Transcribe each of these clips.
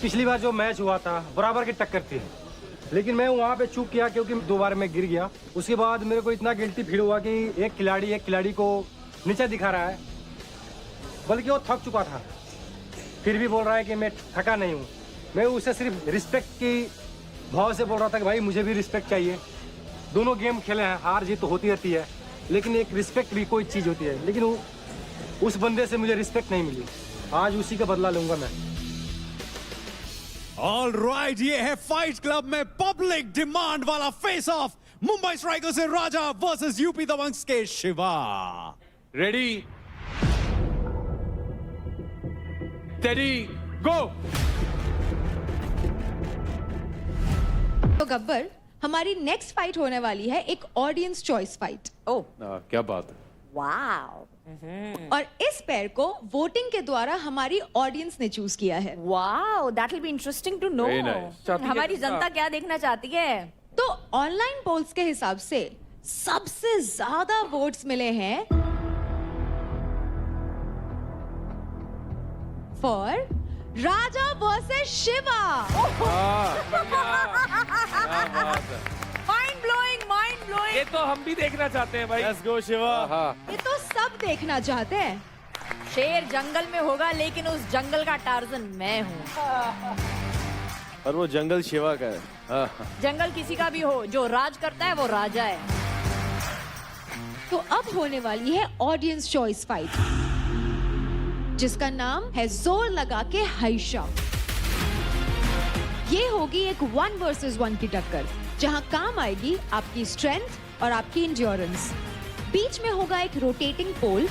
पिछली बार जो मैच हुआ था बराबर की टक्कर थी, लेकिन मैं वहाँ पे चूक किया क्योंकि 2 बार मैं गिर गया। उसके बाद मेरे को इतना गिल्टी फील हुआ कि एक खिलाड़ी को नीचे दिखा रहा है, बल्कि वो थक चुका था, फिर भी बोल रहा है कि मैं थका नहीं हूँ। मैं उसे सिर्फ रिस्पेक्ट की भाव से बोल रहा था कि भाई मुझे भी रिस्पेक्ट चाहिए। दोनों गेम खेले हैं, हार जीत तो होती रहती है, लेकिन एक रिस्पेक्ट भी कोई चीज़ होती है। लेकिन उस बंदे से मुझे रिस्पेक्ट नहीं मिली, आज उसी का बदला लूंगा मैं। ऑल राइट, ये है फाइट क्लब में पब्लिक डिमांड वाला फेस ऑफ, मुंबई स्ट्राइकर्स से राजा वर्सेस यूपी दबंग्स के शिवा। रेडी स्टेडी गो। तो गब्बर, हमारी नेक्स्ट फाइट होने वाली है एक ऑडियंस चॉइस फाइट। ओह क्या बात है। वाओ और इस पेयर को वोटिंग के द्वारा हमारी ऑडियंस ने चूज किया है। Wow, that will be interesting to know. Very nice. चाहती है हमारी जनता। जनता क्या देखना चाहती है? तो ऑनलाइन पोल्स के हिसाब से सबसे ज्यादा वोट्स मिले हैं for Raja versus Shiva. Mind blowing, mind ये ब्लोइंग। तो हम भी देखना चाहते हैं भाई। Let's go Shiva. हाँ ये तो सब देखना चाहते हैं। शेर जंगल में होगा, लेकिन उस जंगल का टार्जन मैं हूँ। और वो जंगल शिवा का है। हाँ। जंगल किसी का भी हो, जो राज करता है वो राजा है। तो अब होने वाली है ऑडियंस चॉइस फाइट, जिसका नाम है जोर लगा के हाइशा। ये होगी एक 1 वर्सेस 1 की टक्कर, जहां काम आएगी आपकी स्ट्रेंथ और आपकी इंड्योरेंस। बीच में होगा एक रोटेटिंग पोल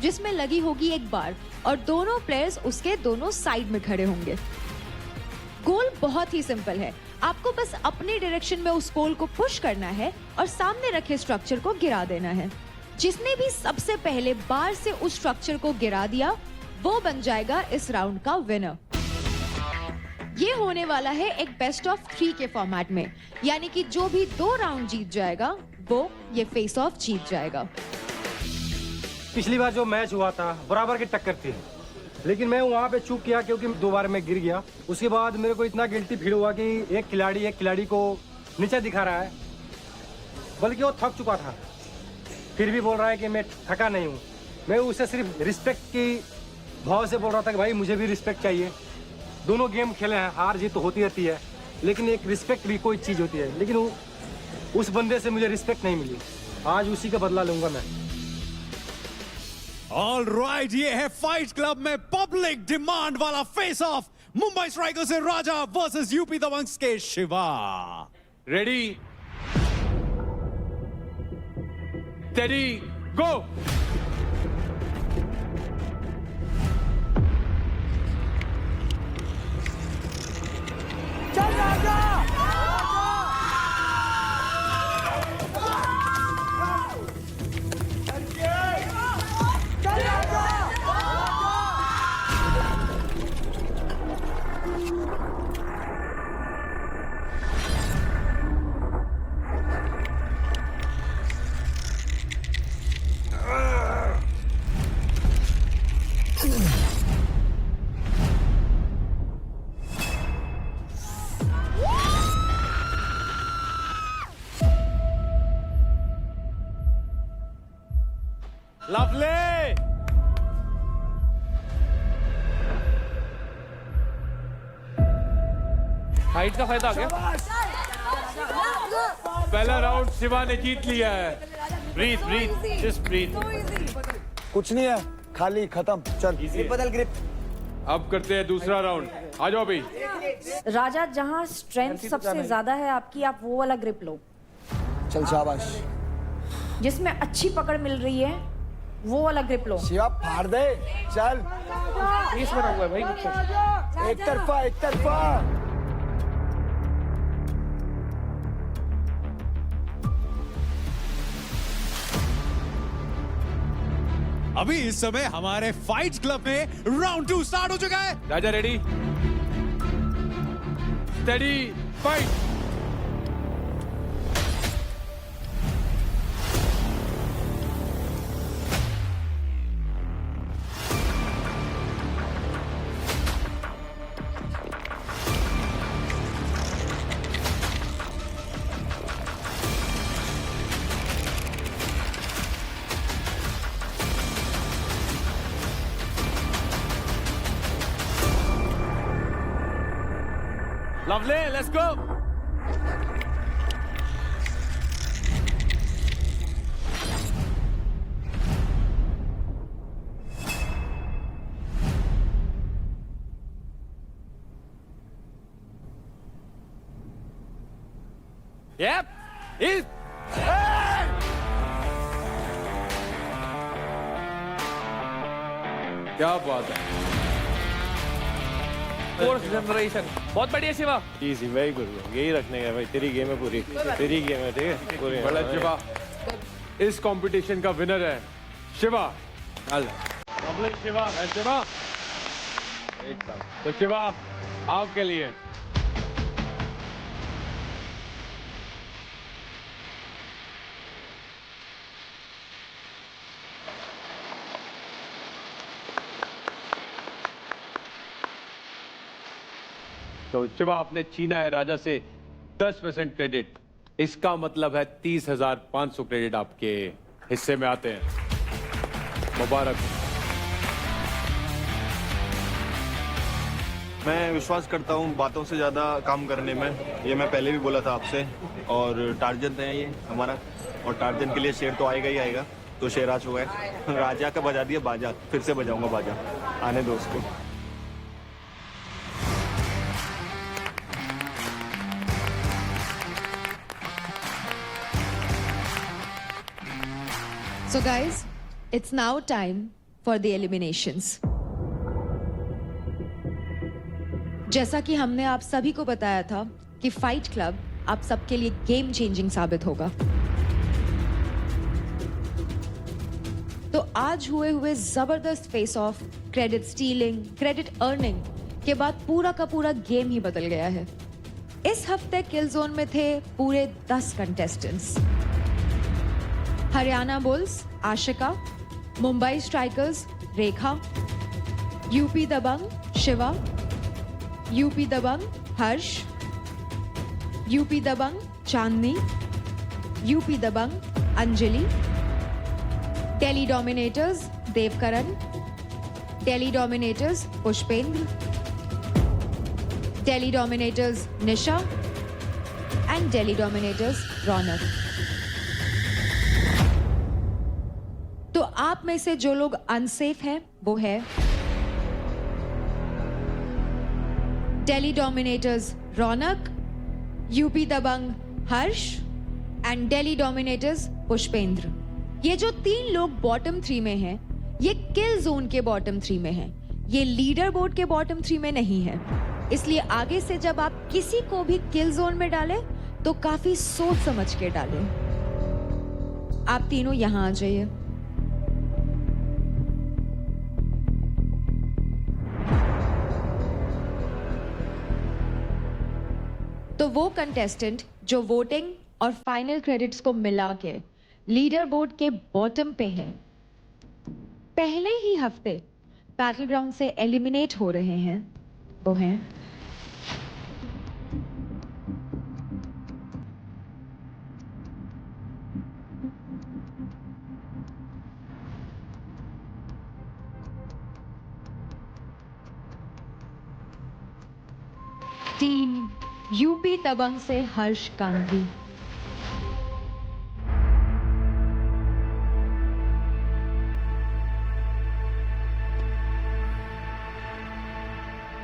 जिसमें लगी होगी एक बार, और दोनों प्लेयर्स उसके दोनों साइड में खड़े होंगे। गोल बहुत ही सिंपल है, आपको बस अपने डायरेक्शन में उस पोल को पुश करना है और सामने रखे स्ट्रक्चर को गिरा देना है। जिसने भी सबसे पहले बार से उस स्ट्रक्चर को गिरा दिया, वो बन जाएगा इस राउंड का विनर। ये होने वाला है एक बेस्ट ऑफ 3 के फॉर्मेट में, यानी कि जो भी 2 राउंड जीत जाएगा वो ये फेस ऑफ जीत जाएगा। पिछली बार जो मैच हुआ था बराबर की टक्कर थी, लेकिन मैं वहाँ पे चूक किया क्योंकि 2 बार मैं गिर गया। उसके बाद मेरे को इतना गिल्टी फील हुआ कि एक खिलाड़ी को नीचे दिखा रहा है, बल्कि वो थक चुका था, फिर भी बोल रहा है कि मैं थका नहीं हूँ। मैं उसे सिर्फ रिस्पेक्ट की भाव से बोल रहा था कि भाई मुझे भी रिस्पेक्ट चाहिए। दोनों गेम खेले हैं, हार जीत तो होती रहती है, लेकिन एक रिस्पेक्ट भी कोई चीज़ होती है। लेकिन उस बंदे से मुझे रिस्पेक्ट नहीं मिली, आज उसी का बदला लूंगा मैं। ऑल राइट, ये है फाइट क्लब में पब्लिक डिमांड वाला फेस ऑफ, मुंबई स्ट्राइकर्स से राजा वर्सेस यूपी दबंग्स के शिवा। रेडी स्टेडी गो। लवली। हाइट का फायदा आ गया। पहला राउंड शिवा ने जीत लिया है। Breathe breathe just breathe. कुछ नहीं है, खाली खत्म। चल बदल ग्रिप। अब करते हैं दूसरा राउंड। आ जाओ भाई। राजा, जहाँ स्ट्रेंथ सबसे ज्यादा है आपकी, आप वो वाला ग्रिप लो। चल शाबाश। जिसमें अच्छी पकड़ मिल रही है वो वाला ग्रिप लो। शिवा फाड़ दे। चल बीच में रहूंगा भाई। एक तरफा, एक तरफा। अभी इस समय हमारे फाइट क्लब में राउंड 2 स्टार्ट हो चुका है। Raja ready steady fight. Lovely, let's go. Yep. He's क्या बात है। फोर्थ जनरेशन बहुत बढ़िया शिवा। easy, very good. यही रखने का भाई, तेरी गेम है पूरी, तेरी गेम है, ठीक है पूरी। बड़ा शिवा इस कंपटीशन का विनर है शिवा। Lovely, शिवा। शिवा तो शिवा आपके लिए तो शिवा आपने छीना है राजा से 10% क्रेडिट। इसका मतलब है 30,500 क्रेडिट आपके हिस्से में आते हैं। मुबारक। मैं विश्वास करता हूँ बातों से ज़्यादा काम करने में, ये मैं पहले भी बोला था आपसे। और टार्जन है ये हमारा, और टार्जन के लिए शेर तो आएगा ही आएगा। तो शेर आ चुका है, राजा का बजा दिया बाजा, फिर से बजाऊंगा बाजा। आने दो उसको। So guys, it's now time for the eliminations. जैसा कि हमने आप सभी को बताया था कि फाइट क्लब आप सबके लिए गेम चेंजिंग साबित होगा। तो आज हुए जबरदस्त face of, credit stealing, credit earning के बाद पूरा का पूरा गेम ही बदल गया है। इस हफ्ते किल जोन में थे पूरे 10 contestants. Haryana Bulls Ashika, Mumbai Strikers Rekha, UP Dabang Shiva, UP Dabang Harsh, UP Dabang Chandni, UP Dabang Anjali, Delhi Dominators Devkaran, Delhi Dominators Pushpendra, Delhi Dominators Nisha and Delhi Dominators Raunak. तो आप में से जो लोग अनसेफ हैं वो है Delhi Dominators Raunak, UP Dabang Harsh and Delhi Dominators Pushpendra. ये जो 3 लोग बॉटम 3 में हैं, ये किल जोन के बॉटम 3 में हैं, ये लीडर बोर्ड के बॉटम 3 में नहीं है। इसलिए आगे से जब आप किसी को भी किल जोन में डालें तो काफी सोच समझ के डालें। आप तीनों यहां आ जाइए। तो वो कंटेस्टेंट जो वोटिंग और फाइनल क्रेडिट्स को मिला के लीडर बोर्ड के बॉटम पे हैं, पहले ही हफ्ते बैटल ग्राउंड से एलिमिनेट हो रहे हैं, वो हैं टीम यूपी दबंग से हर्ष गांधी।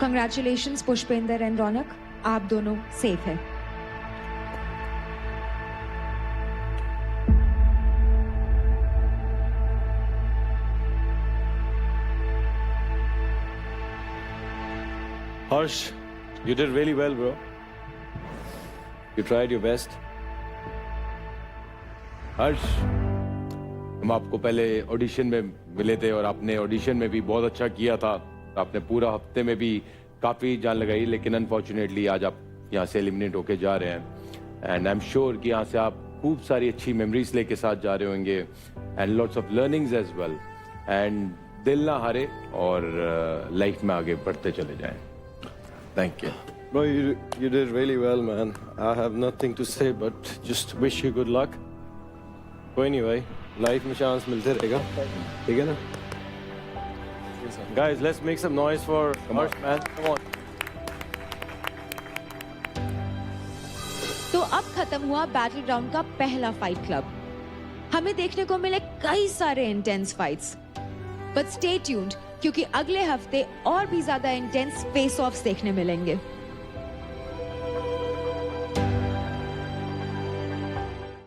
कंग्रेचुलेशंस पुष्पेंद्र एंड रौनक, आप दोनों सेफ हैं। Harsh, you did really well, bro. You tried your best. हर्ष, हम आपको पहले ऑडिशन में मिले थे और आपने ऑडिशन में भी बहुत अच्छा किया था। आपने पूरा हफ्ते में भी काफ़ी जान लगाई, लेकिन अनफॉर्चुनेटली आज आप यहाँ से एलिमिनेट होके जा रहे हैं। एंड आई एम श्योर कि यहाँ से आप खूब सारी अच्छी मेमोरीज लेके साथ जा रहे होंगे and lots of learnings as well. And दिल ना हारे और लाइफ में आगे बढ़ते चले जाएं। Thank you. Bro, you did really well, man. I have nothing to say but just wish you good luck. कोई नहीं भाई, लाइफ में चांस मिलते रहेगा, ठीक है ना? Guys, let's make some noise for Harsh, man. Come on. तो अब खत्म हुआ बैटल ग्राउंड का पहला फाइट क्लब। हमें देखने को मिले कई सारे intense fights, but stay tuned क्योंकि अगले हफ्ते और भी ज्यादा इंटेंस फेस ऑफ्स देखने मिलेंगे।